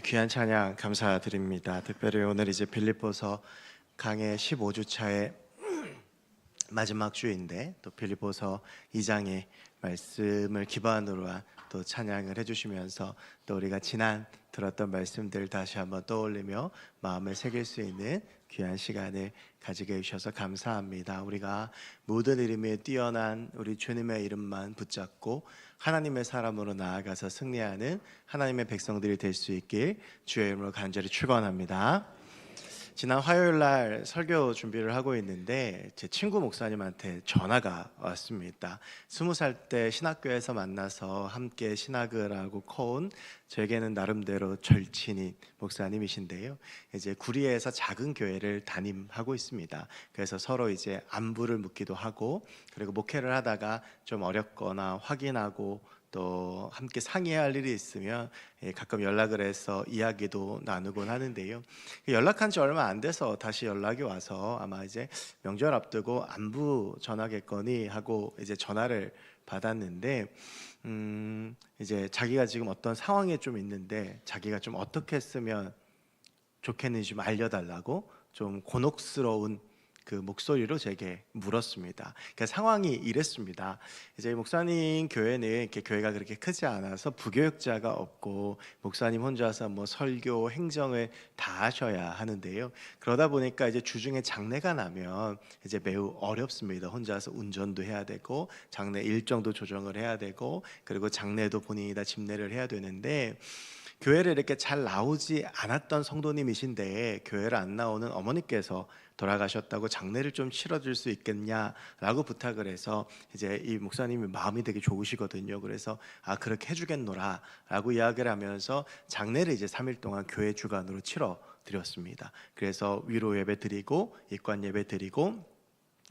귀한 찬양 감사드립니다. 특별히 오늘 이제 빌립보서 강해 15주차의 마지막 주인데 또 빌립보서 2장의 말씀을 기반으로 한 또 찬양을 해주시면서 또 우리가 지난 들었던 말씀들 다시 한번 떠올리며 마음을 새길 수 있는 귀한 시간을 가지게 해주셔서 감사합니다. 우리가 모든 이름에 뛰어난 우리 주님의 이름만 붙잡고 하나님의 사람으로 나아가서 승리하는 하나님의 백성들이 될 수 있길 주의 이름으로 간절히 축원합니다. 지난 화요일 날 설교 준비를 하고 있는데 제 친구 목사님한테 전화가 왔습니다. 20살 때 신학교에서 만나서 함께 신학을 하고 커온 저에게는 나름대로 절친인 목사님이신데요. 이제 구리에서 작은 교회를 담임하고 있습니다. 그래서 서로 이제 안부를 묻기도 하고 그리고 목회를 하다가 좀 어렵거나 확인하고 또 함께 상의해야 할 일이 있으면 가끔 연락을 해서 이야기도 나누곤 하는데요. 연락한 지 얼마 안 돼서 다시 연락이 와서 아마 이제 명절 앞두고 안부 전하겠거니 하고 이제 전화를 받았는데 이제 자기가 지금 어떤 상황에 좀 있는데 자기가 좀 어떻게 했으면 좋겠는지 좀 알려달라고 좀 곤혹스러운 그 목소리로 제게 물었습니다. 그러니까 상황이 이랬습니다. 이제 목사님 교회는 이렇게 교회가 그렇게 크지 않아서 부교육자가 없고 목사님 혼자서 뭐 설교, 행정을 다 하셔야 하는데요. 그러다 보니까 이제 주중에 장례가 나면 이제 매우 어렵습니다. 혼자서 운전도 해야 되고 장례 일정도 조정을 해야 되고 그리고 장례도 본인이 다 집례를 해야 되는데 교회를 이렇게 잘 나오지 않았던 성도님이신데 교회를 안 나오는 어머니께서 돌아가셨다고 장례를 좀 치러줄 수 있겠냐라고 부탁을 해서 이제 이 목사님이 마음이 되게 좋으시거든요. 그래서 그렇게 해주겠노라 라고 이야기를 하면서 장례를 이제 3일 동안 교회 주관으로 치러 드렸습니다. 그래서 위로 예배 드리고 입관 예배 드리고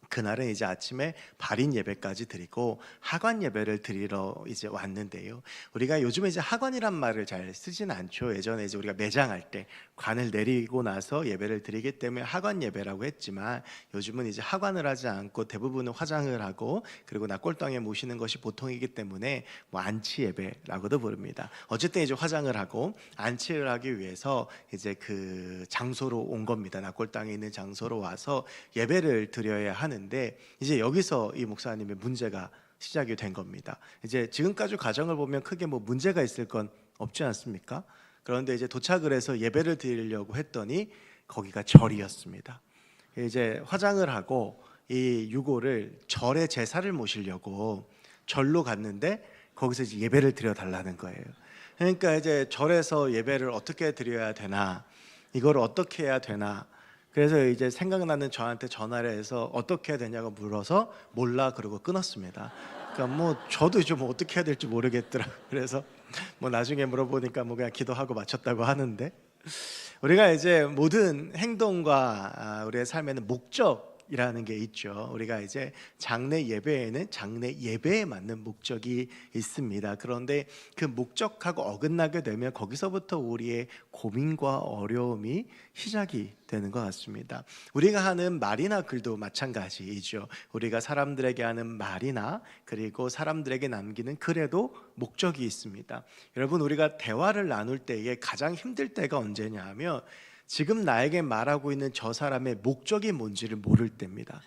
그날은 이제 아침에 발인 예배까지 드리고 하관 예배를 드리러 이제 왔는데요. 우리가 요즘에 이제 하관이란 말을 잘 쓰진 않죠. 예전에 이제 우리가 매장할 때 관을 내리고 나서 예배를 드리기 때문에 하관 예배라고 했지만 요즘은 이제 하관을 하지 않고 대부분은 화장을 하고 그리고 낙골당에 모시는 것이 보통이기 때문에 뭐 안치 예배라고도 부릅니다. 어쨌든 이제 화장을 하고 안치를 하기 위해서 이제 그 장소로 온 겁니다. 낙골당에 있는 장소로 와서 예배를 드려야 하는 데 이제 여기서 이 목사님의 문제가 시작이 된 겁니다. 이제 지금까지 과정을 보면 크게 뭐 문제가 있을 건 없지 않습니까? 그런데 이제 도착을 해서 예배를 드리려고 했더니 거기가 절이었습니다. 이제 화장을 하고 이 유고를 절에 제사를 모시려고 절로 갔는데 거기서 이제 예배를 드려 달라는 거예요. 그러니까 이제 절에서 예배를 어떻게 드려야 되나, 이걸 어떻게 해야 되나. 그래서 이제 생각나는 저한테 전화를 해서 어떻게 해야 되냐고 물어서 몰라 그러고 끊었습니다. 그러니까 뭐 저도 좀 어떻게 해야 될지 모르겠더라. 그래서 뭐 나중에 물어보니까 뭐 그냥 기도하고 마쳤다고 하는데 우리가 이제 모든 행동과 우리의 삶에는 목적이라는 게 있죠. 우리가 이제 장례 예배에는 장례 예배에 맞는 목적이 있습니다. 그런데 그 목적하고 어긋나게 되면 거기서부터 우리의 고민과 어려움이 시작이 되는 것 같습니다. 우리가 하는 말이나 글도 마찬가지이죠. 우리가 사람들에게 하는 말이나 그리고 사람들에게 남기는 글에도 목적이 있습니다. 여러분, 우리가 대화를 나눌 때에 가장 힘들 때가 언제냐 하면 지금 나에게 말하고 있는 저 사람의 목적이 뭔지를 모를 때입니다.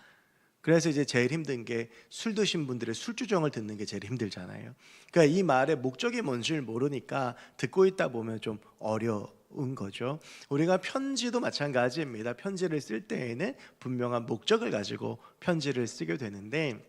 그래서 이제 제일 힘든 게 술 드신 분들의 술주정을 듣는 게 제일 힘들잖아요. 그러니까 이 말의 목적이 뭔지를 모르니까 듣고 있다 보면 좀 어려운 거죠. 우리가 편지도 마찬가지입니다. 편지를 쓸 때에는 분명한 목적을 가지고 편지를 쓰게 되는데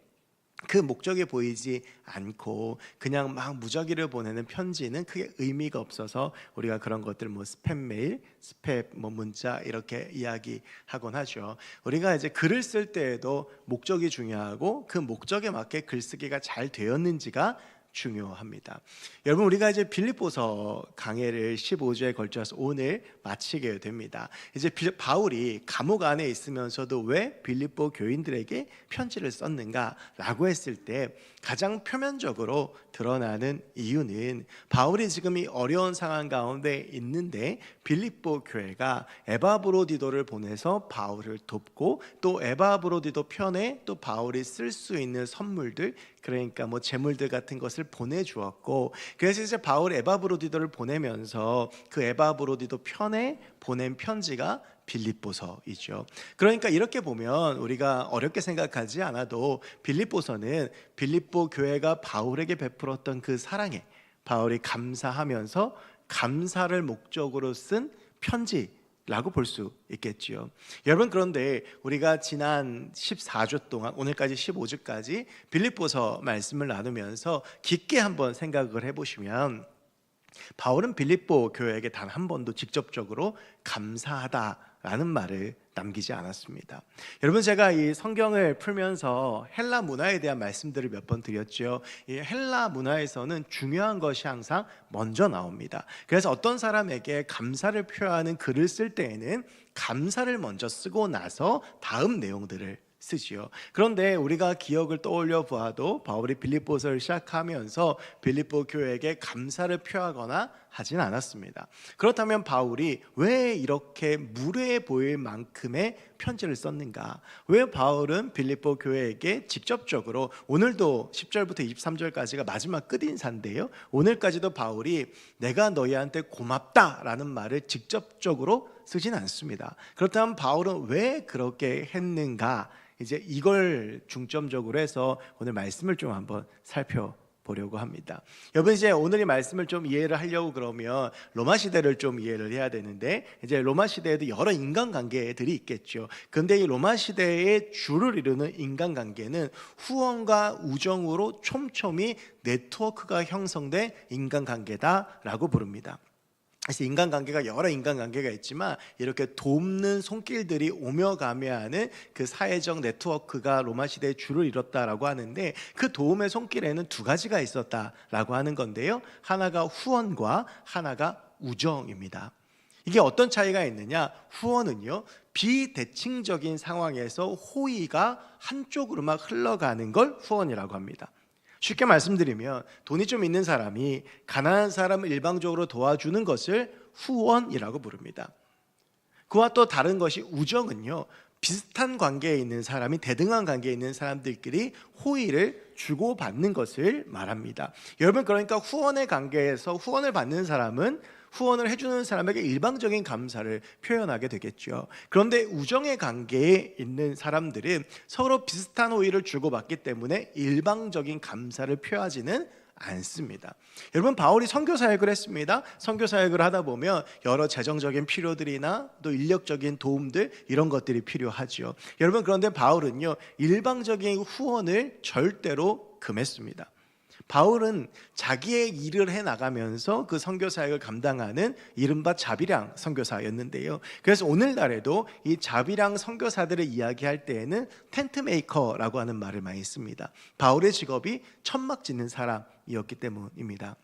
그 목적이 보이지 않고 그냥 막 무작위를 보내는 편지는 크게 의미가 없어서 우리가 그런 것들 뭐 스팸 메일, 스팸 뭐 문자 이렇게 이야기하곤 하죠. 우리가 이제 글을 쓸 때에도 목적이 중요하고 그 목적에 맞게 글쓰기가 잘 되었는지가 중요합니다. 여러분, 우리가 이제 빌립보서 강해를 15주에 걸쳐서 오늘 마치게 됩니다. 이제 바울이 감옥 안에 있으면서도 왜 빌립보 교인들에게 편지를 썼는가라고 했을 때 가장 표면적으로 드러나는 이유는 바울이 지금 이 어려운 상황 가운데 있는데 빌립보 교회가 에바브로디도를 보내서 바울을 돕고 또 에바브로디도 편에 또 바울이 쓸 수 있는 선물들 그러니까 뭐 재물들 같은 것을 보내주었고, 그래서 이제 바울이 에바브로디도를 보내면서 그 에바브로디도 편에 보낸 편지가 빌립보서이죠. 그러니까 이렇게 보면 우리가 어렵게 생각하지 않아도 빌립보서는 빌립보 교회가 바울에게 베풀었던 그 사랑에 바울이 감사하면서 감사를 목적으로 쓴 편지라고 볼 수 있겠지요. 여러분, 그런데 우리가 지난 14주 동안 오늘까지 15주까지 빌립보서 말씀을 나누면서 깊게 한번 생각을 해보시면, 바울은 빌립보 교회에게 단 한 번도 직접적으로 감사하다라는 말을 남기지 않았습니다. 여러분, 제가 이 성경을 풀면서 헬라 문화에 대한 말씀들을 몇 번 드렸죠. 이 헬라 문화에서는 중요한 것이 항상 먼저 나옵니다. 그래서 어떤 사람에게 감사를 표하는 글을 쓸 때에는 감사를 먼저 쓰고 나서 다음 내용들을 쓰지요. 그런데 우리가 기억을 떠올려 보아도 바울이 빌립보서를 시작하면서 빌립보 교회에게 감사를 표하거나 하진 않았습니다. 그렇다면 바울이 왜 이렇게 무례해 보일 만큼의 편지를 썼는가? 왜 바울은 빌립보 교회에게 직접적으로, 오늘도 10절부터 23절까지가 마지막 끝인사인데요, 오늘까지도 바울이 내가 너희한테 고맙다라는 말을 직접적으로 쓰진 않습니다. 그렇다면 바울은 왜 그렇게 했는가? 이제 이걸 중점적으로 해서 오늘 말씀을 좀 한번 살펴보려고 합니다. 여러분, 이제 오늘 이 말씀을 좀 이해를 하려고 그러면 로마 시대를 좀 이해를 해야 되는데, 이제 로마 시대에도 여러 인간관계들이 있겠죠. 근데 이 로마 시대의 주를 이루는 인간관계는 후원과 우정으로 촘촘히 네트워크가 형성된 인간관계다라고 부릅니다. 그래서 인간관계가 여러 인간관계가 있지만 이렇게 돕는 손길들이 오며 가며 하는 그 사회적 네트워크가 로마 시대의 주를 이뤘다라고 하는데, 그 도움의 손길에는 두 가지가 있었다라고 하는 건데요, 하나가 후원과 하나가 우정입니다. 이게 어떤 차이가 있느냐? 후원은요, 비대칭적인 상황에서 호의가 한쪽으로만 흘러가는 걸 후원이라고 합니다. 쉽게 말씀드리면 돈이 좀 있는 사람이 가난한 사람을 일방적으로 도와주는 것을 후원이라고 부릅니다. 그와 또 다른 것이 우정은요, 비슷한 관계에 있는 사람이, 대등한 관계에 있는 사람들끼리 호의를 주고받는 것을 말합니다. 여러분, 그러니까 후원의 관계에서 후원을 받는 사람은 후원을 해주는 사람에게 일방적인 감사를 표현하게 되겠죠. 그런데 우정의 관계에 있는 사람들은 서로 비슷한 호의를 주고받기 때문에 일방적인 감사를 표하지는 않습니다. 여러분, 바울이 선교 사역을 했습니다. 선교 사역을 하다 보면 여러 재정적인 필요들이나 또 인력적인 도움들, 이런 것들이 필요하죠. 여러분, 그런데 바울은요, 일방적인 후원을 절대로 금했습니다. 바울은 자기의 일을 해나가면서 그 선교 사역을 감당하는 이른바 자비랑 선교사였는데요, 그래서 오늘날에도 이 자비랑 선교사들을 이야기할 때에는 텐트 메이커라고 하는 말을 많이 씁니다. 바울의 직업이 천막 짓는 사람이었기 때문입니다.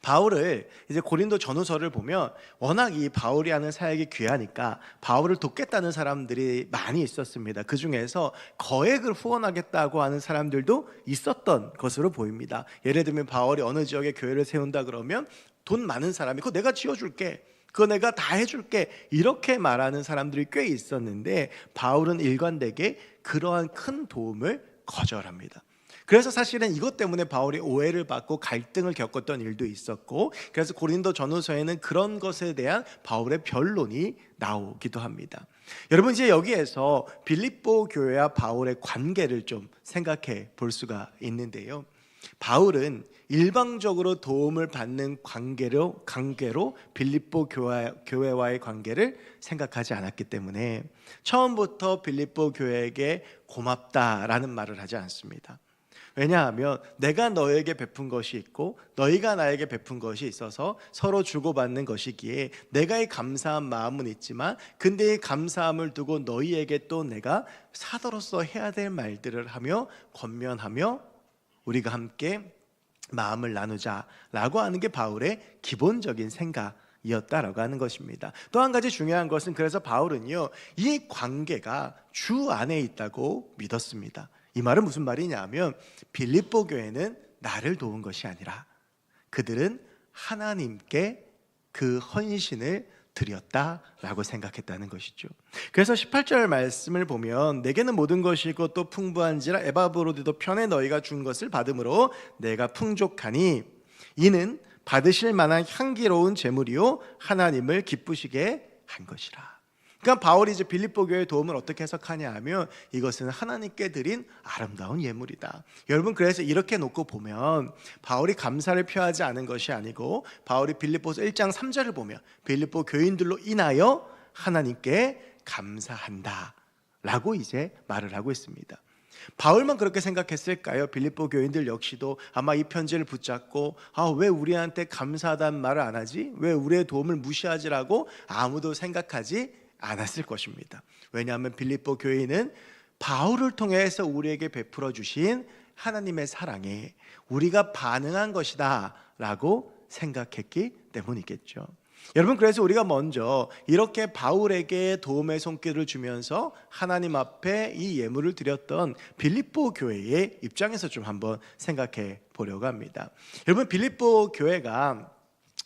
바울을 이제 고린도 전후서를 보면 워낙 이 바울이 하는 사역이 귀하니까 바울을 돕겠다는 사람들이 많이 있었습니다. 그 중에서 거액을 후원하겠다고 하는 사람들도 있었던 것으로 보입니다. 예를 들면 바울이 어느 지역에 교회를 세운다 그러면 돈 많은 사람이 그거 내가 지어줄게, 그거 내가 다 해줄게, 이렇게 말하는 사람들이 꽤 있었는데 바울은 일관되게 그러한 큰 도움을 거절합니다. 그래서 사실은 이것 때문에 바울이 오해를 받고 갈등을 겪었던 일도 있었고, 그래서 고린도 전후서에는 그런 것에 대한 바울의 변론이 나오기도 합니다. 여러분, 이제 여기에서 빌립보 교회와 바울의 관계를 좀 생각해 볼 수가 있는데요, 바울은 일방적으로 도움을 받는 관계로 빌립보 교회와의 관계를 생각하지 않았기 때문에 처음부터 빌립보 교회에게 고맙다라는 말을 하지 않습니다. 왜냐하면 내가 너에게 베푼 것이 있고 너희가 나에게 베푼 것이 있어서 서로 주고받는 것이기에 내가 이 감사한 마음은 있지만, 근데 이 감사함을 두고 너희에게 또 내가 사도로서 해야 될 말들을 하며 권면하며 우리가 함께 마음을 나누자라고 하는 게 바울의 기본적인 생각이었다라고 하는 것입니다. 또 한 가지 중요한 것은, 그래서 바울은요, 이 관계가 주 안에 있다고 믿었습니다. 이 말은 무슨 말이냐면, 빌립보 교회는 나를 도운 것이 아니라 그들은 하나님께 그 헌신을 드렸다라고 생각했다는 것이죠. 그래서 18절 말씀을 보면 내게는 모든 것이고 또 풍부한지라 에바브로드도 편에 너희가 준 것을 받음으로 내가 풍족하니 이는 받으실 만한 향기로운 제물이요 하나님을 기쁘시게 한 것이라. 그러니까 바울이 이제 빌립보 교회의 도움을 어떻게 해석하냐 하면 이것은 하나님께 드린 아름다운 예물이다. 여러분, 그래서 이렇게 놓고 보면 바울이 감사를 표하지 않은 것이 아니고 바울이 빌립보서 1장 3절을 보면 빌립보 교인들로 인하여 하나님께 감사한다 라고 이제 말을 하고 있습니다. 바울만 그렇게 생각했을까요? 빌립보 교인들 역시도 아마 이 편지를 붙잡고 왜 우리한테 감사하다는 말을 안 하지? 왜 우리의 도움을 무시하지라고 아무도 생각하지 않았을 것입니다. 왜냐하면 빌립보 교인은 바울을 통해서 우리에게 베풀어 주신 하나님의 사랑에 우리가 반응한 것이다 라고 생각했기 때문이겠죠. 여러분, 그래서 우리가 먼저 이렇게 바울에게 도움의 손길을 주면서 하나님 앞에 이 예물을 드렸던 빌립보 교회의 입장에서 좀 한번 생각해 보려고 합니다. 여러분, 빌립보 교회가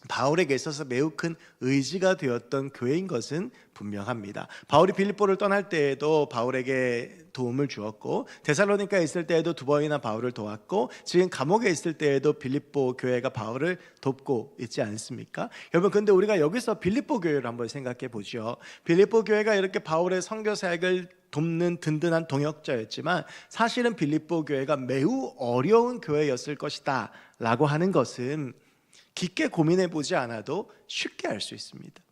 바울에게 있어서 매우 큰 의지가 되었던 교회인 것은 분명합니다. 바울이 빌립보를 떠날 때에도 바울에게 도움을 주었고 데살로니가에 있을 때에도 2번이나 바울을 도왔고 지금 감옥에 있을 때에도 빌립보 교회가 바울을 돕고 있지 않습니까? 여러분, 근데 우리가 여기서 빌립보 교회를 한번 생각해 보죠. 빌립보 교회가 이렇게 바울의 선교 사역을 돕는 든든한 동역자였지만 사실은 빌립보 교회가 매우 어려운 교회였을 것이다 라고 하는 것은 깊게 고민해 보지 않아도 쉽게 알 수 있습니다.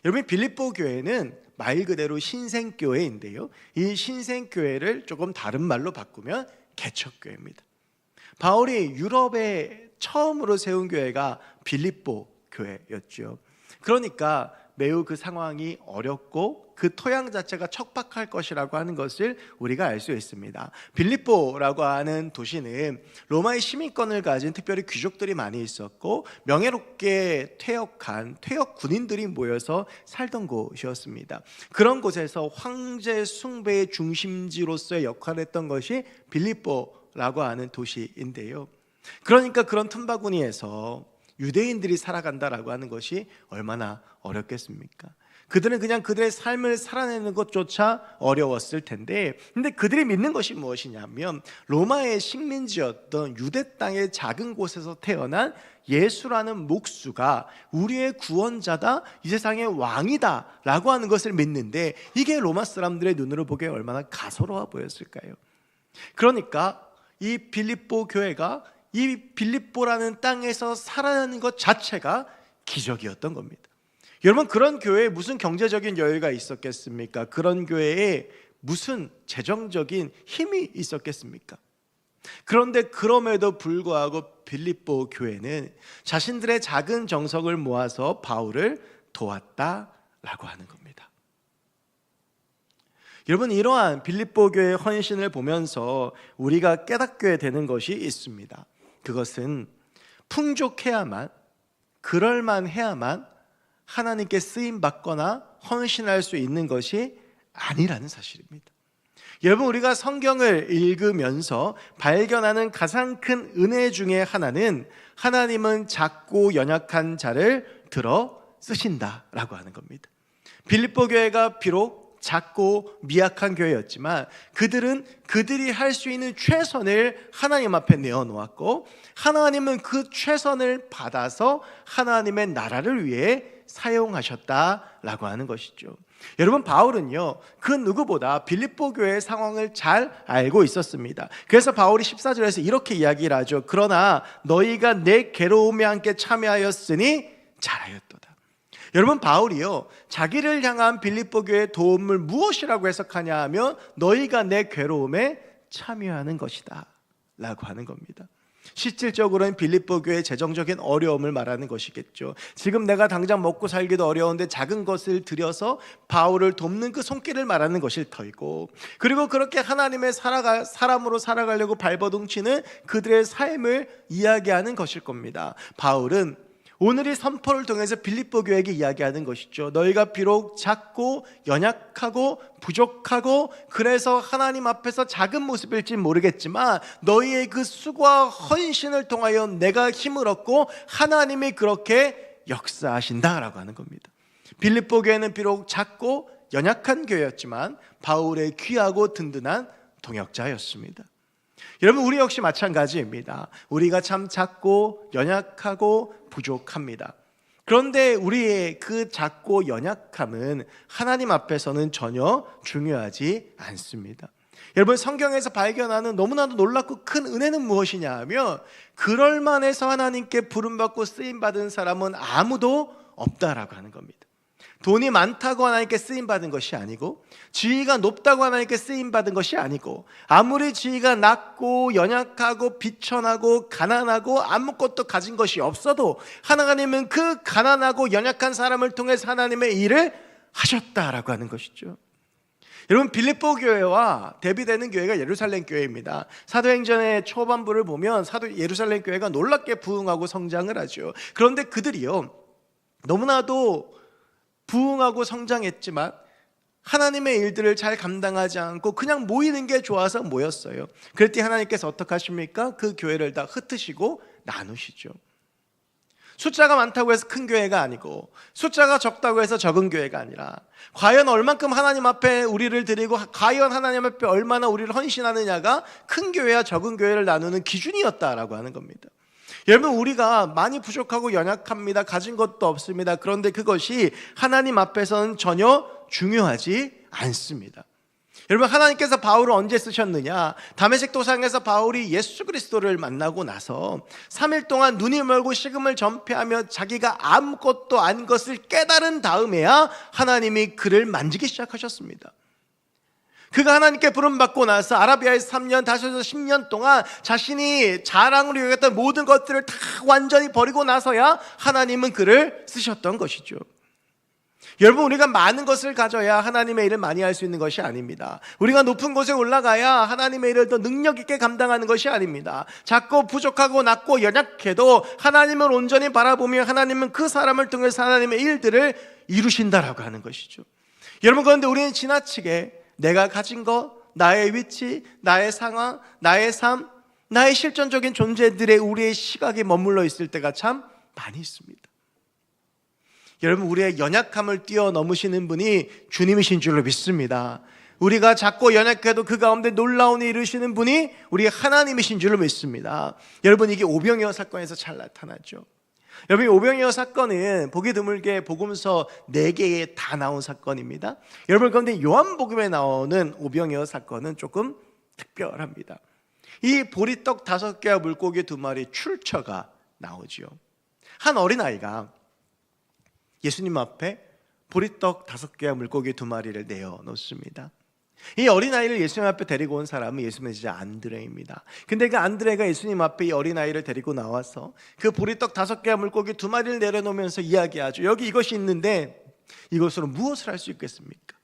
여러분, 빌립보 교회는 말 그대로 신생교회인데요, 이 신생교회를 조금 다른 말로 바꾸면 개척교회입니다. 바울이 유럽에 처음으로 세운 교회가 빌립보 교회였죠. 그러니까 매우 그 상황이 어렵고 그 토양 자체가 척박할 것이라고 하는 것을 우리가 알 수 있습니다. 빌립보라고 하는 도시는 로마의 시민권을 가진 특별히 귀족들이 많이 있었고 명예롭게 퇴역 군인들이 모여서 살던 곳이었습니다. 그런 곳에서 황제 숭배의 중심지로서의 역할을 했던 것이 빌립보라고 하는 도시인데요. 그러니까 그런 틈바구니에서 유대인들이 살아간다라고 하는 것이 얼마나 어렵겠습니까? 그들은 그냥 그들의 삶을 살아내는 것조차 어려웠을 텐데, 근데 그들이 믿는 것이 무엇이냐면 로마의 식민지였던 유대 땅의 작은 곳에서 태어난 예수라는 목수가 우리의 구원자다, 이 세상의 왕이다 라고 하는 것을 믿는데, 이게 로마 사람들의 눈으로 보기에 얼마나 가소로워 보였을까요? 그러니까 이 빌립보 교회가 이 빌립보라는 땅에서 살아나는 것 자체가 기적이었던 겁니다. 여러분, 그런 교회에 무슨 경제적인 여유가 있었겠습니까? 그런 교회에 무슨 재정적인 힘이 있었겠습니까? 그런데 그럼에도 불구하고 빌립보 교회는 자신들의 작은 정석을 모아서 바울을 도왔다라고 하는 겁니다. 여러분, 이러한 빌립보 교회의 헌신을 보면서 우리가 깨닫게 되는 것이 있습니다. 그것은 풍족해야만, 그럴만해야만 하나님께 쓰임받거나 헌신할 수 있는 것이 아니라는 사실입니다. 여러분, 우리가 성경을 읽으면서 발견하는 가장 큰 은혜 중에 하나는 하나님은 작고 연약한 자를 들어 쓰신다라고 하는 겁니다. 빌립보 교회가 비록 작고 미약한 교회였지만 그들은 그들이 할 수 있는 최선을 하나님 앞에 내어놓았고 하나님은 그 최선을 받아서 하나님의 나라를 위해 사용하셨다라고 하는 것이죠. 여러분, 바울은요 그 누구보다 빌립보 교회의 상황을 잘 알고 있었습니다. 그래서 바울이 14절에서 이렇게 이야기를 하죠. 그러나 너희가 내 괴로움에 함께 참여하였으니 잘하였도다. 여러분, 바울이요 자기를 향한 빌립보 교회의 도움을 무엇이라고 해석하냐 하면 너희가 내 괴로움에 참여하는 것이다 라고 하는 겁니다. 실질적으로는 빌립보 교회의 재정적인 어려움을 말하는 것이겠죠. 지금 내가 당장 먹고 살기도 어려운데 작은 것을 들여서 바울을 돕는 그 손길을 말하는 것일 터이고, 그리고 그렇게 하나님의 사람으로 살아가려고 발버둥치는 그들의 삶을 이야기하는 것일 겁니다. 바울은 오늘 이 선포를 통해서 빌립보 교회에게 이야기하는 것이죠. 너희가 비록 작고 연약하고 부족하고 그래서 하나님 앞에서 작은 모습일지 모르겠지만 너희의 그 수고와 헌신을 통하여 내가 힘을 얻고 하나님이 그렇게 역사하신다라고 하는 겁니다. 빌립보 교회는 비록 작고 연약한 교회였지만 바울의 귀하고 든든한 동역자였습니다. 여러분, 우리 역시 마찬가지입니다. 우리가 참 작고 연약하고 부족합니다. 그런데 우리의 그 작고 연약함은 하나님 앞에서는 전혀 중요하지 않습니다. 여러분, 성경에서 발견하는 너무나도 놀랍고 큰 은혜는 무엇이냐 하면, 그럴만해서 하나님께 부름받고 쓰임받은 사람은 아무도 없다라고 하는 겁니다. 돈이 많다고 하나님께 쓰임받은 것이 아니고, 지위가 높다고 하나님께 쓰임받은 것이 아니고, 아무리 지위가 낮고 연약하고 비천하고 가난하고 아무것도 가진 것이 없어도 하나님은 그 가난하고 연약한 사람을 통해서 하나님의 일을 하셨다라고 하는 것이죠. 여러분, 빌립보 교회와 대비되는 교회가 예루살렘 교회입니다. 사도행전의 초반부를 보면 예루살렘 교회가 놀랍게 부흥하고 성장을 하죠. 그런데 그들이요, 너무나도 부흥하고 성장했지만 하나님의 일들을 잘 감당하지 않고 그냥 모이는 게 좋아서 모였어요. 그럴 때 하나님께서 어떻게 하십니까? 그 교회를 다 흩으시고 나누시죠. 숫자가 많다고 해서 큰 교회가 아니고, 숫자가 적다고 해서 적은 교회가 아니라, 과연 얼만큼 하나님 앞에 우리를 드리고 과연 하나님 앞에 얼마나 우리를 헌신하느냐가 큰 교회와 적은 교회를 나누는 기준이었다라고 하는 겁니다. 여러분, 우리가 많이 부족하고 연약합니다. 가진 것도 없습니다. 그런데 그것이 하나님 앞에서는 전혀 중요하지 않습니다. 여러분, 하나님께서 바울을 언제 쓰셨느냐? 다메섹 도상에서 바울이 예수 그리스도를 만나고 나서 3일 동안 눈이 멀고 식음을 전폐하며 자기가 아무것도 아닌 것을 깨달은 다음에야 하나님이 그를 만지기 시작하셨습니다. 그가 하나님께 부름받고 나서 아라비아에서 3년, 다시에서 10년 동안 자신이 자랑으로 여겼던 모든 것들을 다 완전히 버리고 나서야 하나님은 그를 쓰셨던 것이죠. 여러분, 우리가 많은 것을 가져야 하나님의 일을 많이 할 수 있는 것이 아닙니다. 우리가 높은 곳에 올라가야 하나님의 일을 더 능력 있게 감당하는 것이 아닙니다. 작고 부족하고 낮고 연약해도 하나님을 온전히 바라보며 하나님은 그 사람을 통해서 하나님의 일들을 이루신다라고 하는 것이죠. 여러분, 그런데 우리는 지나치게 내가 가진 것, 나의 위치, 나의 상황, 나의 삶, 나의 실존적인 존재들의 우리의 시각에 머물러 있을 때가 참 많이 있습니다. 여러분, 우리의 연약함을 뛰어넘으시는 분이 주님이신 줄로 믿습니다. 우리가 작고 연약해도 그 가운데 놀라운 일을 이루시는 분이 우리 하나님이신 줄로 믿습니다. 여러분, 이게 오병이어 사건에서 잘 나타나죠. 여러분, 이 오병이어 사건은 보기 드물게 복음서 4개에 다 나온 사건입니다. 여러분, 그런데 요한복음에 나오는 오병이어 사건은 조금 특별합니다. 이 보리떡 5개와 물고기 2마리 출처가 나오죠. 한 어린아이가 예수님 앞에 보리떡 5개와 물고기 2마리를 내어놓습니다. 이 어린아이를 예수님 앞에 데리고 온 사람은 예수님의 제자 안드레입니다. 근데 그 안드레가 예수님 앞에 이 어린아이를 데리고 나와서 그 보리떡 5개와 물고기 2마리를 내려놓으면서 이야기하죠. 여기 이것이 있는데 이것으로 무엇을 할 수 있겠습니까?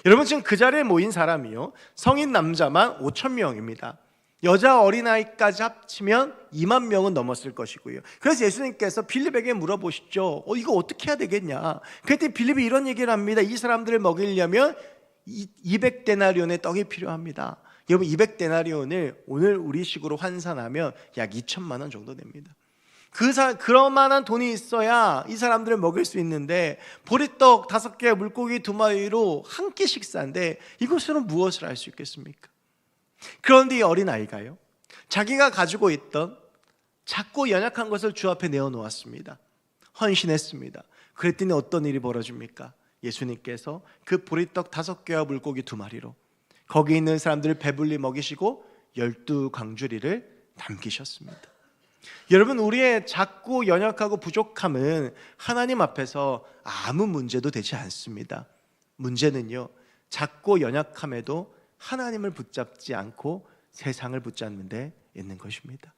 여러분, 지금 그 자리에 모인 사람이요, 성인 남자만 5,000명입니다. 여자 어린아이까지 합치면 2만 명은 넘었을 것이고요. 그래서 예수님께서 빌립에게 물어보시죠. 이거 어떻게 해야 되겠냐? 그때 빌립이 이런 얘기를 합니다. 이 사람들을 먹이려면 200데나리온의 떡이 필요합니다. 여러분, 200데나리온을 오늘 우리식으로 환산하면 약 2천만 원 정도 됩니다. 그런 만한 돈이 있어야 이 사람들을 먹일 수 있는데, 보리떡 5개, 물고기 2마리로 한 끼 식사인데 이것으로 무엇을 할 수 있겠습니까? 그런데 이 어린아이가요, 자기가 가지고 있던 작고 연약한 것을 주 앞에 내어놓았습니다. 헌신했습니다. 그랬더니 어떤 일이 벌어집니까? 예수님께서 그 보리떡 5개와 물고기 2마리로 거기 있는 사람들을 배불리 먹이시고 12광주리를 남기셨습니다. 여러분, 우리의 작고 연약하고 부족함은 하나님 앞에서 아무 문제도 되지 않습니다. 문제는요, 작고 연약함에도 하나님을 붙잡지 않고 세상을 붙잡는 데 있는 것입니다.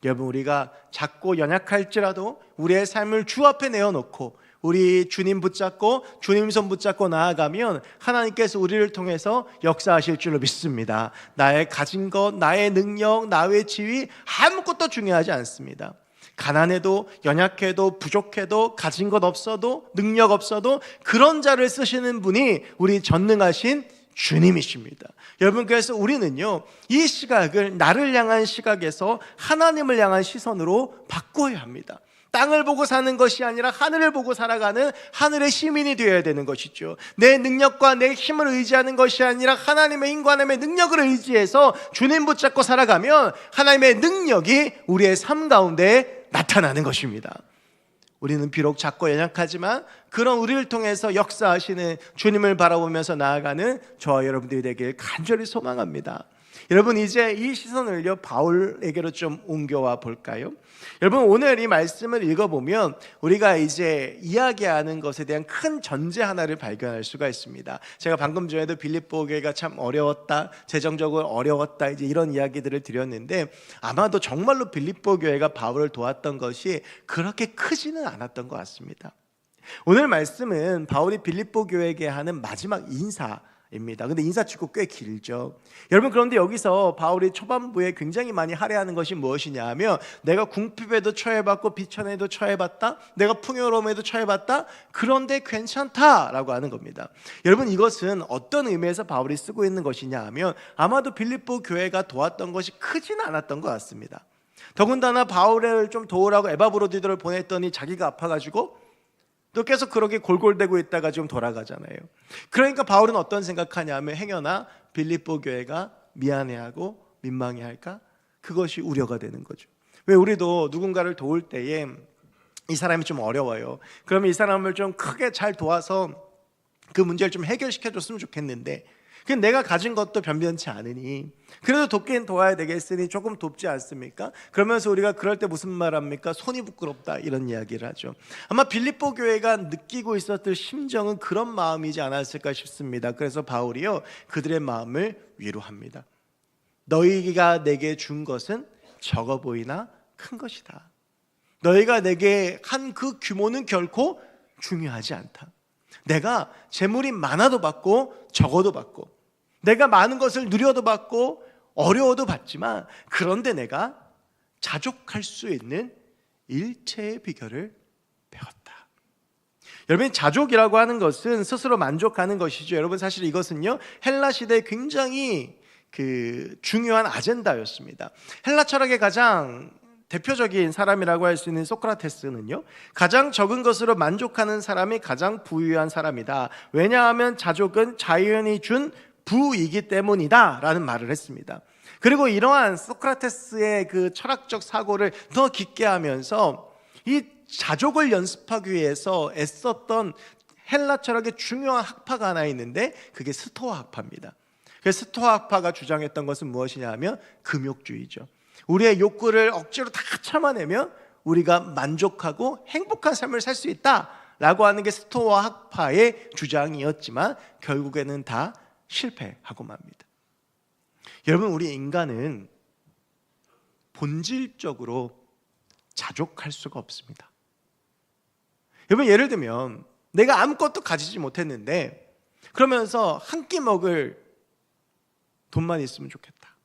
여러분, 우리가 작고 연약할지라도 우리의 삶을 주 앞에 내어놓고 우리 주님 붙잡고 주님 손 붙잡고 나아가면 하나님께서 우리를 통해서 역사하실 줄로 믿습니다. 나의 가진 것, 나의 능력, 나의 지위 아무것도 중요하지 않습니다. 가난해도 연약해도 부족해도 가진 것 없어도 능력 없어도 그런 자를 쓰시는 분이 우리 전능하신 주님이십니다. 여러분, 그래서 우리는요, 이 시각을 나를 향한 시각에서 하나님을 향한 시선으로 바꿔야 합니다. 땅을 보고 사는 것이 아니라 하늘을 보고 살아가는 하늘의 시민이 되어야 되는 것이죠. 내 능력과 내 힘을 의지하는 것이 아니라 하나님의 힘과 하나님의 능력을 의지해서 주님 붙잡고 살아가면 하나님의 능력이 우리의 삶 가운데 나타나는 것입니다. 우리는 비록 작고 연약하지만 그런 우리를 통해서 역사하시는 주님을 바라보면서 나아가는 저와 여러분들이 되길 간절히 소망합니다. 여러분, 이제 이 시선을요 바울에게로 좀 옮겨와 볼까요? 여러분, 오늘 이 말씀을 읽어보면 우리가 이제 이야기하는 것에 대한 큰 전제 하나를 발견할 수가 있습니다. 제가 방금 전에도 빌립보 교회가 참 어려웠다, 재정적으로 어려웠다, 이제 이런 이야기들을 드렸는데 아마도 정말로 빌립보 교회가 바울을 도왔던 것이 그렇게 크지는 않았던 것 같습니다. 오늘 말씀은 바울이 빌립보 교회에게 하는 마지막 인사입니다. 근데 인사치고 꽤 길죠. 여러분, 그런데 여기서 바울이 초반부에 굉장히 많이 할애하는 것이 무엇이냐 하면 내가 궁핍에도 처해봤고 비천에도 처해봤다, 내가 풍요로움에도 처해봤다, 그런데 괜찮다라고 하는 겁니다. 여러분, 이것은 어떤 의미에서 바울이 쓰고 있는 것이냐 하면 아마도 빌립보 교회가 도왔던 것이 크지는 않았던 것 같습니다. 더군다나 바울을 좀 도우라고 에바브로디도를 보냈더니 자기가 아파가지고 또 계속 그렇게 골골대고 있다가 지금 돌아가잖아요. 그러니까 바울은 어떤 생각하냐면 행여나 빌립보 교회가 미안해하고 민망해할까? 그것이 우려가 되는 거죠. 왜 우리도 누군가를 도울 때에 이 사람이 좀 어려워요. 그러면 이 사람을 좀 크게 잘 도와서 그 문제를 좀 해결시켜줬으면 좋겠는데 근데 내가 가진 것도 변변치 않으니 그래도 돕긴 도와야 되겠으니 조금 돕지 않습니까? 그러면서 우리가 그럴 때 무슨 말 합니까? 손이 부끄럽다, 이런 이야기를 하죠. 아마 빌립보 교회가 느끼고 있었던 심정은 그런 마음이지 않았을까 싶습니다. 그래서 바울이요 그들의 마음을 위로합니다. 너희가 내게 준 것은 적어 보이나 큰 것이다. 너희가 내게 한 그 규모는 결코 중요하지 않다. 내가 재물이 많아도 받고 적어도 받고 내가 많은 것을 누려도 받고 어려워도 받지만 그런데 내가 자족할 수 있는 일체의 비결을 배웠다. 여러분, 자족이라고 하는 것은 스스로 만족하는 것이죠. 여러분, 사실 이것은요 헬라 시대에 굉장히 중요한 아젠다였습니다. 헬라 철학의 가장 대표적인 사람이라고 할 수 있는 소크라테스는요 가장 적은 것으로 만족하는 사람이 가장 부유한 사람이다. 왜냐하면 자족은 자연이 준 부이기 때문이다 라는 말을 했습니다. 그리고 이러한 소크라테스의 그 철학적 사고를 더 깊게 하면서 이 자족을 연습하기 위해서 애썼던 헬라 철학의 중요한 학파가 하나 있는데 그게 스토아 학파입니다. 그 스토아 학파가 주장했던 것은 무엇이냐 하면 금욕주의죠. 우리의 욕구를 억지로 다 참아내면 우리가 만족하고 행복한 삶을 살 수 있다라고 하는 게 스토아 학파의 주장이었지만 결국에는 다 실패하고 맙니다. 여러분, 우리 인간은 본질적으로 자족할 수가 없습니다. 여러분, 예를 들면 내가 아무것도 가지지 못했는데 그러면서 한 끼 먹을 돈만 있으면 좋겠다,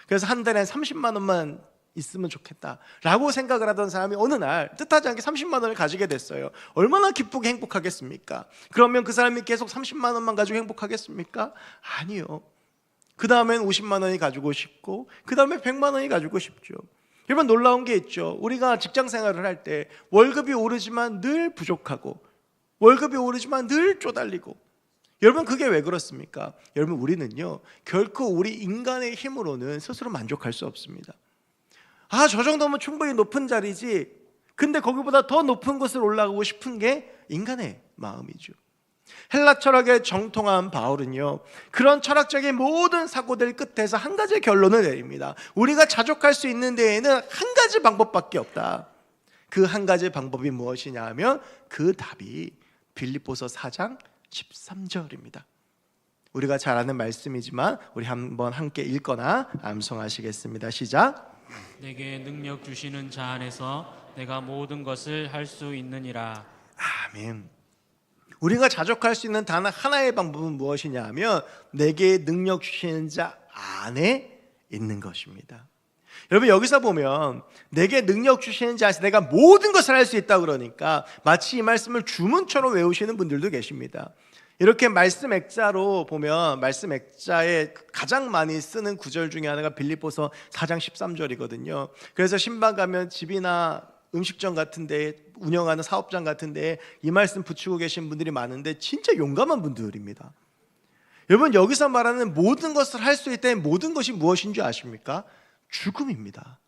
그래서 한 달에 30만 원만 있으면 좋겠다라고 생각을 하던 사람이 어느 날 뜻하지 않게 30만 원을 가지게 됐어요. 얼마나 기쁘게 행복하겠습니까? 그러면 그 사람이 계속 30만 원만 가지고 행복하겠습니까? 아니요. 그 다음엔 50만 원이 가지고 싶고 그 다음에 100만 원이 가지고 싶죠. 여러분, 놀라운 게 있죠. 우리가 직장 생활을 할 때 월급이 오르지만 늘 부족하고 월급이 오르지만 늘 쪼달리고, 여러분, 그게 왜 그렇습니까? 여러분, 우리는요 결코 우리 인간의 힘으로는 스스로 만족할 수 없습니다. 저 정도면 충분히 높은 자리지, 근데 거기보다 더 높은 곳을 올라가고 싶은 게 인간의 마음이죠. 헬라 철학에 정통한 바울은요 그런 철학적인 모든 사고들 끝에서 한 가지 결론을 내립니다. 우리가 자족할 수 있는 데에는 한 가지 방법밖에 없다. 그 한 가지 방법이 무엇이냐 하면 그 답이 빌립보서 4장 13절입니다. 우리가 잘 아는 말씀이지만 우리 한번 함께 읽거나 암송하시겠습니다. 시작. 내게 능력 주시는 자 안에서 내가 모든 것을 할 수 있느니라. 아멘. 우리가 자족할 수 있는 단 하나의 방법은 무엇이냐 하면 내게 능력 주시는 자 안에 있는 것입니다. 여러분, 여기서 보면 내게 능력 주시는 자 안에서 내가 모든 것을 할 수 있다 그러니까 마치 이 말씀을 주문처럼 외우시는 분들도 계십니다. 이렇게 말씀 액자로 보면 말씀 액자에 가장 많이 쓰는 구절 중에 하나가 빌립보서 4장 13절이거든요. 그래서 신방 가면 집이나 음식점 같은데 운영하는 사업장 같은데 이 말씀 붙이고 계신 분들이 많은데 진짜 용감한 분들입니다. 여러분, 여기서 말하는 모든 것을 할 수 있다는 모든 것이 무엇인 줄 아십니까? 죽음입니다.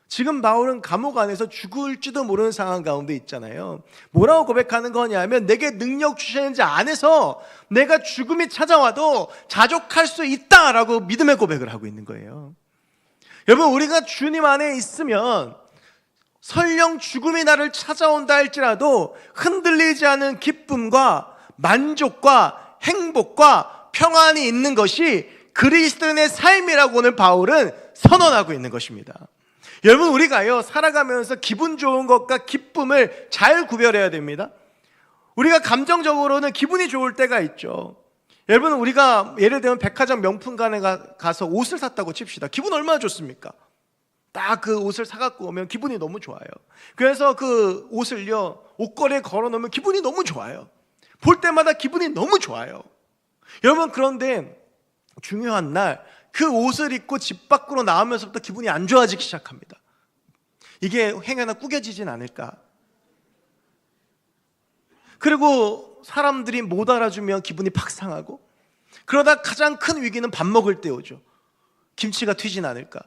지금 바울은 감옥 안에서 죽을지도 모르는 상황 가운데 있잖아요. 뭐라고 고백하는 거냐면 내게 능력 주시는 자 안에서 내가 죽음이 찾아와도 자족할 수 있다라고 믿음의 고백을 하고 있는 거예요. 여러분, 우리가 주님 안에 있으면 설령 죽음이 나를 찾아온다 할지라도 흔들리지 않은 기쁨과 만족과 행복과 평안이 있는 것이 그리스도인의 삶이라고 오늘 바울은 선언하고 있는 것입니다. 여러분, 우리가요 살아가면서 기분 좋은 것과 기쁨을 잘 구별해야 됩니다. 우리가 감정적으로는 기분이 좋을 때가 있죠. 여러분, 우리가 예를 들면 백화점 명품관에 가서 옷을 샀다고 칩시다. 기분 얼마나 좋습니까? 딱 그 옷을 사갖고 오면 기분이 너무 좋아요. 그래서 그 옷을요 옷걸이에 걸어놓으면 기분이 너무 좋아요. 볼 때마다 기분이 너무 좋아요. 여러분, 그런데 중요한 날 그 옷을 입고 집 밖으로 나오면서부터 기분이 안 좋아지기 시작합니다. 이게 행여나 꾸겨지진 않을까? 그리고 사람들이 못 알아주면 기분이 팍 상하고, 그러다 가장 큰 위기는 밥 먹을 때 오죠. 김치가 튀진 않을까?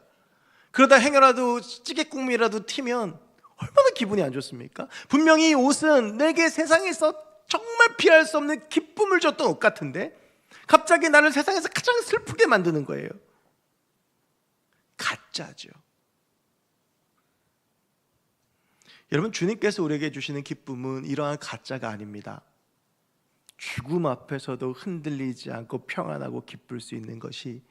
그러다 행여라도 찌개국물이라도 튀면 얼마나 기분이 안 좋습니까? 분명히 이 옷은 내게 세상에서 정말 피할 수 없는 기쁨을 줬던 옷 같은데 갑자기 나를 세상에서 가장 슬프게 만드는 거예요. 가짜죠. 여러분, 주님께서 우리에게 주시는 기쁨은 이러한 가짜가 아닙니다. 죽음 앞에서도 흔들리지 않고 평안하고 기쁠 수 있는 것이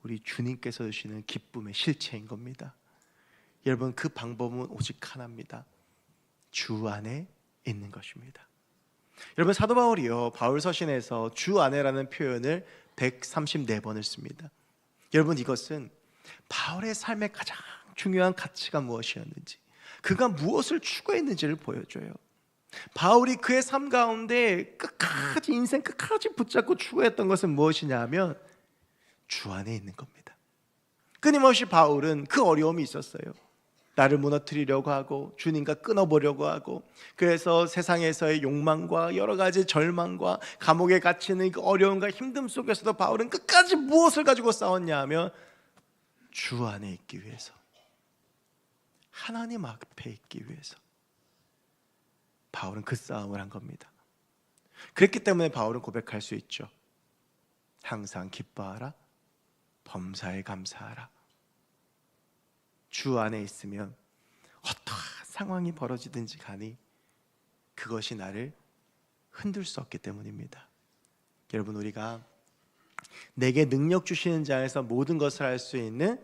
우리 주님께서 주시는 기쁨의 실체인 겁니다. 여러분, 그 방법은 오직 하나입니다. 주 안에 있는 것입니다. 여러분, 사도 바울이요 바울 서신에서 주 안에라는 표현을 134번을 씁니다. 여러분, 이것은 바울의 삶의 가장 중요한 가치가 무엇이었는지, 그가 무엇을 추구했는지를 보여줘요. 바울이 그의 삶 가운데 끝까지 인생 끝까지 붙잡고 추구했던 것은 무엇이냐 하면 주 안에 있는 겁니다. 끊임없이 바울은 그 어려움이 있었어요. 나를 무너뜨리려고 하고 주님과 끊어보려고 하고, 그래서 세상에서의 욕망과 여러 가지 절망과 감옥에 갇히는 그 어려움과 힘듦 속에서도 바울은 끝까지 무엇을 가지고 싸웠냐 하면 주 안에 있기 위해서, 하나님 앞에 있기 위해서 바울은 그 싸움을 한 겁니다. 그랬기 때문에 바울은 고백할 수 있죠. 항상 기뻐하라, 범사에 감사하라. 주 안에 있으면 어떠한 상황이 벌어지든지 간에 그것이 나를 흔들 수 없기 때문입니다. 여러분, 우리가 내게 능력 주시는 자에서 모든 것을 할 수 있는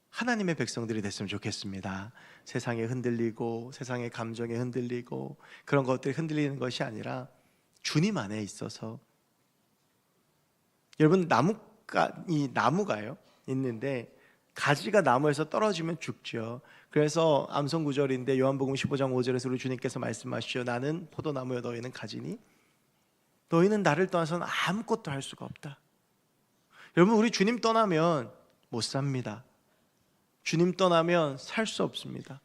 하나님의 백성들이 됐으면 좋겠습니다. 세상에 흔들리고 세상의 감정에 흔들리고 그런 것들이 흔들리는 것이 아니라 주님 안에 있어서, 여러분, 나무가요 있는데 가지가 나무에서 떨어지면 죽죠. 그래서 암송 구절인데 요한복음 15장 5절에서 우리 주님께서 말씀하시죠. 나는 포도나무여 너희는 가지니 너희는 나를 떠나서는 아무것도 할 수가 없다. 여러분, 우리 주님 떠나면 못 삽니다. 주님 떠나면 살 수 없습니다.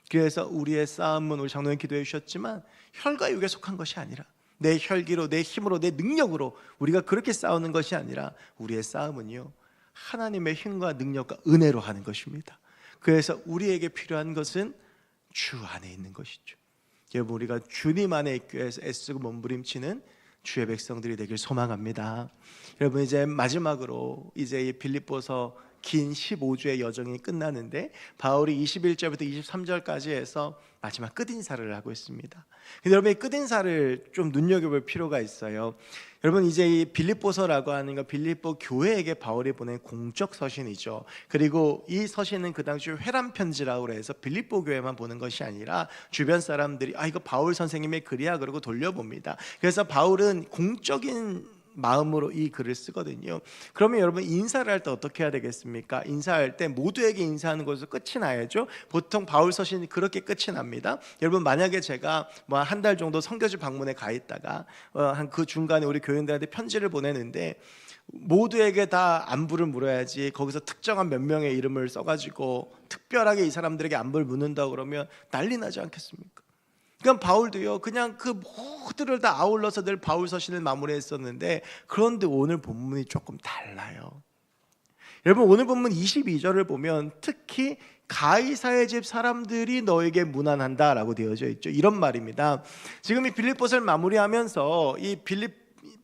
그래서 우리의 싸움은, 우리 장로님 기도해 주셨지만 혈과 육에 속한 것이 아니라 내 혈기로, 내 힘으로, 내 능력으로 우리가 그렇게 싸우는 것이 아니라 우리의 싸움은요 하나님의 힘과 능력과 은혜로 하는 것입니다. 그래서 우리에게 필요한 것은 주 안에 있는 것이죠. 여러분, 우리가 주님 안에 있기 위해서 애쓰고 몸부림치는 주의 백성들이 되길 소망합니다. 여러분, 이제 마지막으로 이제 이 빌립보서 긴 15주의 여정이 끝나는데 바울이 21절부터 23절까지 해서 마지막 끝인사를 하고 있습니다. 근데 여러분, 이 끝인사를 좀 눈여겨볼 필요가 있어요. 여러분, 이제 이 빌립보서라고 하는 건 빌립보 교회에게 바울이 보낸 공적 서신이죠. 그리고 이 서신은 그 당시 회람 편지라고 해서 빌립보 교회만 보는 것이 아니라 주변 사람들이 이거 바울 선생님의 글이야 그러고 돌려봅니다. 그래서 바울은 공적인 마음으로 이 글을 쓰거든요. 그러면 여러분, 인사를 할 때 어떻게 해야 되겠습니까? 인사할 때 모두에게 인사하는 것으로 끝이 나야죠. 보통 바울 서신이 그렇게 끝이 납니다. 여러분, 만약에 제가 뭐 한 달 정도 선교지 방문에 가 있다가 한 그 중간에 우리 교인들한테 편지를 보내는데 모두에게 다 안부를 물어야지 거기서 특정한 몇 명의 이름을 써가지고 특별하게 이 사람들에게 안부를 묻는다 그러면 난리 나지 않겠습니까? 그러니까 바울도요, 그냥 그 모두를 다 아울러서 늘 바울 서신을 마무리했었는데, 그런데 오늘 본문이 조금 달라요. 여러분, 오늘 본문 22절을 보면 특히 가이사의 집 사람들이 너에게 문안한다 라고 되어져 있죠. 이런 말입니다. 지금 이 빌립보서를 마무리하면서 이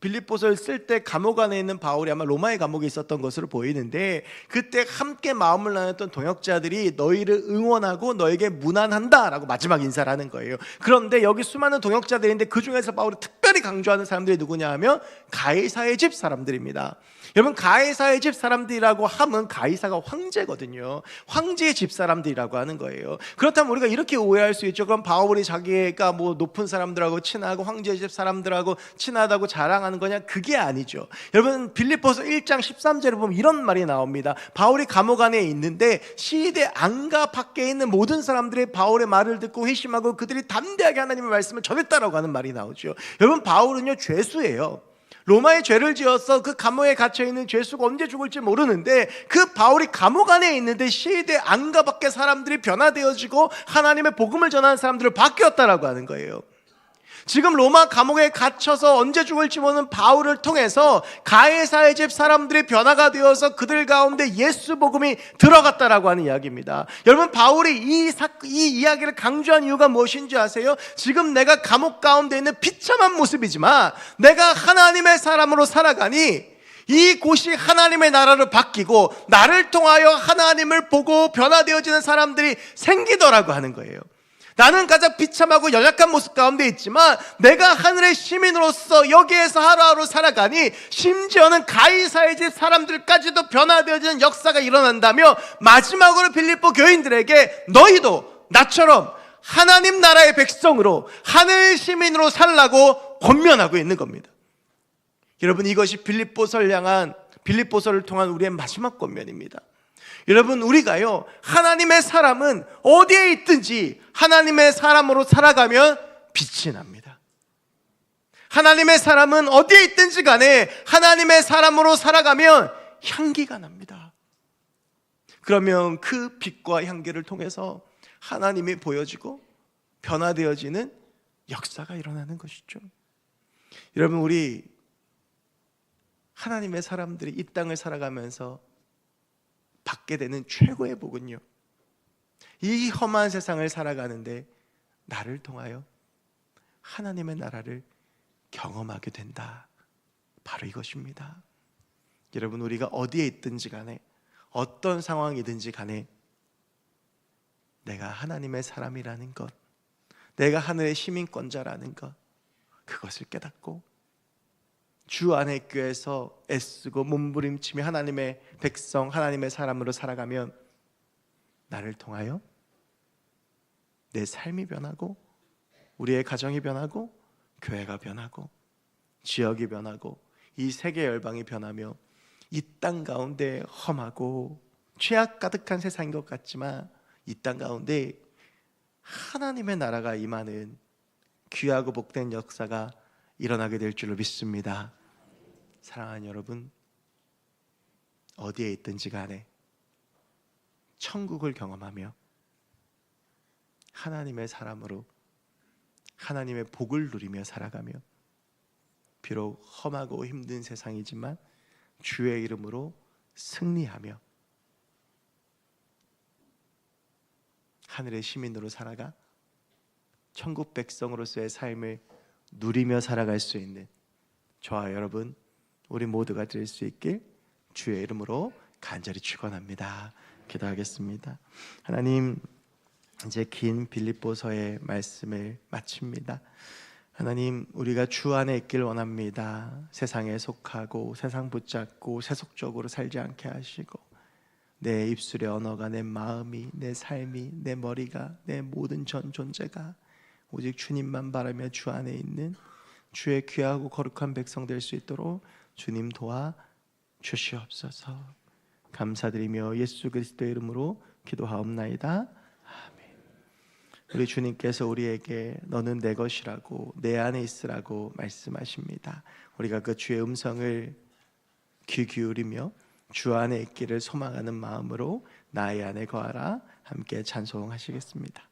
빌립보서를 쓸 때 감옥 안에 있는 바울이 아마 로마의 감옥에 있었던 것으로 보이는데, 그때 함께 마음을 나눴던 동역자들이 너희를 응원하고 너에게 문안한다 라고 마지막 인사를 하는 거예요. 그런데 여기 수많은 동역자들인데 그 중에서 바울이 특별히 강조하는 사람들이 누구냐 하면 가이사의 집 사람들입니다. 여러분, 가이사의 집 사람들이라고 하면 가이사가 황제거든요. 황제의 집 사람들이라고 하는 거예요. 그렇다면 우리가 이렇게 오해할 수 있죠. 그럼 바울이 자기가 뭐 높은 사람들하고 친하고 황제의 집 사람들하고 친하다고 자랑하는 거냐? 그게 아니죠. 여러분, 빌립보서 1장 13절에 보면 이런 말이 나옵니다. 바울이 감옥 안에 있는데 시대 안과 밖에 있는 모든 사람들이 바울의 말을 듣고 회심하고 그들이 담대하게 하나님의 말씀을 전했다라고 하는 말이 나오죠. 여러분, 바울은요 죄수예요. 로마의 죄를 지어서 그 감옥에 갇혀있는 죄수가 언제 죽을지 모르는데, 그 바울이 감옥 안에 있는데 시대 안과 밖의 사람들이 변화되어지고 하나님의 복음을 전하는 사람들을 바뀌었다라고 하는 거예요. 지금 로마 감옥에 갇혀서 언제 죽을지 모르는 바울을 통해서 가이사의 집 사람들이 변화가 되어서 그들 가운데 예수 복음이 들어갔다라고 하는 이야기입니다. 여러분, 바울이 이 이야기를 강조한 이유가 무엇인지 아세요? 지금 내가 감옥 가운데 있는 비참한 모습이지만 내가 하나님의 사람으로 살아가니 이곳이 하나님의 나라로 바뀌고 나를 통하여 하나님을 보고 변화되어지는 사람들이 생기더라고 하는 거예요. 나는 가장 비참하고 연약한 모습 가운데 있지만 내가 하늘의 시민으로서 여기에서 하루하루 살아가니 심지어는 가이사의 집 사람들까지도 변화되어지는 역사가 일어난다며 마지막으로 빌립보 교인들에게 너희도 나처럼 하나님 나라의 백성으로 하늘 시민으로 살라고 권면하고 있는 겁니다. 여러분, 이것이 빌립보서를 통한 우리의 마지막 권면입니다. 여러분, 우리가요 하나님의 사람은 어디에 있든지 하나님의 사람으로 살아가면 빛이 납니다. 하나님의 사람은 어디에 있든지 간에 하나님의 사람으로 살아가면 향기가 납니다. 그러면 그 빛과 향기를 통해서 하나님이 보여지고 변화되어지는 역사가 일어나는 것이죠. 여러분, 우리 하나님의 사람들이 이 땅을 살아가면서 받게 되는 최고의 복은요, 이 험한 세상을 살아가는데 나를 통하여 하나님의 나라를 경험하게 된다. 바로 이것입니다. 여러분, 우리가 어디에 있든지 간에 어떤 상황이든지 간에 내가 하나님의 사람이라는 것, 내가 하늘의 시민권자라는 것, 그것을 깨닫고 주 안의 교회에서 애쓰고 몸부림치며 하나님의 백성, 하나님의 사람으로 살아가면 나를 통하여 내 삶이 변하고 우리의 가정이 변하고 교회가 변하고 지역이 변하고 이 세계 열방이 변하며 이 땅 가운데 험하고 죄악 가득한 세상인 것 같지만 이 땅 가운데 하나님의 나라가 임하는 귀하고 복된 역사가 일어나게 될 줄로 믿습니다. 사랑하는 여러분, 어디에 있든지 간에 천국을 경험하며 하나님의 사람으로 하나님의 복을 누리며 살아가며 비록 험하고 힘든 세상이지만 주의 이름으로 승리하며 하늘의 시민으로 살아가 천국 백성으로서의 삶을 누리며 살아갈 수 있는 저와 여러분, 우리 모두가 될 수 있길 주의 이름으로 간절히 축원합니다. 기도하겠습니다. 하나님, 이제 긴 빌립보서의 말씀을 마칩니다. 하나님, 우리가 주 안에 있길 원합니다. 세상에 속하고 세상 붙잡고 세속적으로 살지 않게 하시고 내 입술의 언어가, 내 마음이, 내 삶이, 내 머리가, 내 모든 전 존재가 오직 주님만 바라며 주 안에 있는 주의 귀하고 거룩한 백성 될 수 있도록 주님 도와 주시옵소서. 감사드리며 예수 그리스도의 이름으로 기도하옵나이다. 아멘. 우리 주님께서 우리에게 너는 내 것이라고 내 안에 있으라고 말씀하십니다. 우리가 그 주의 음성을 귀 기울이며 주 안에 있기를 소망하는 마음으로 나의 안에 거하라. 함께 찬송하시겠습니다.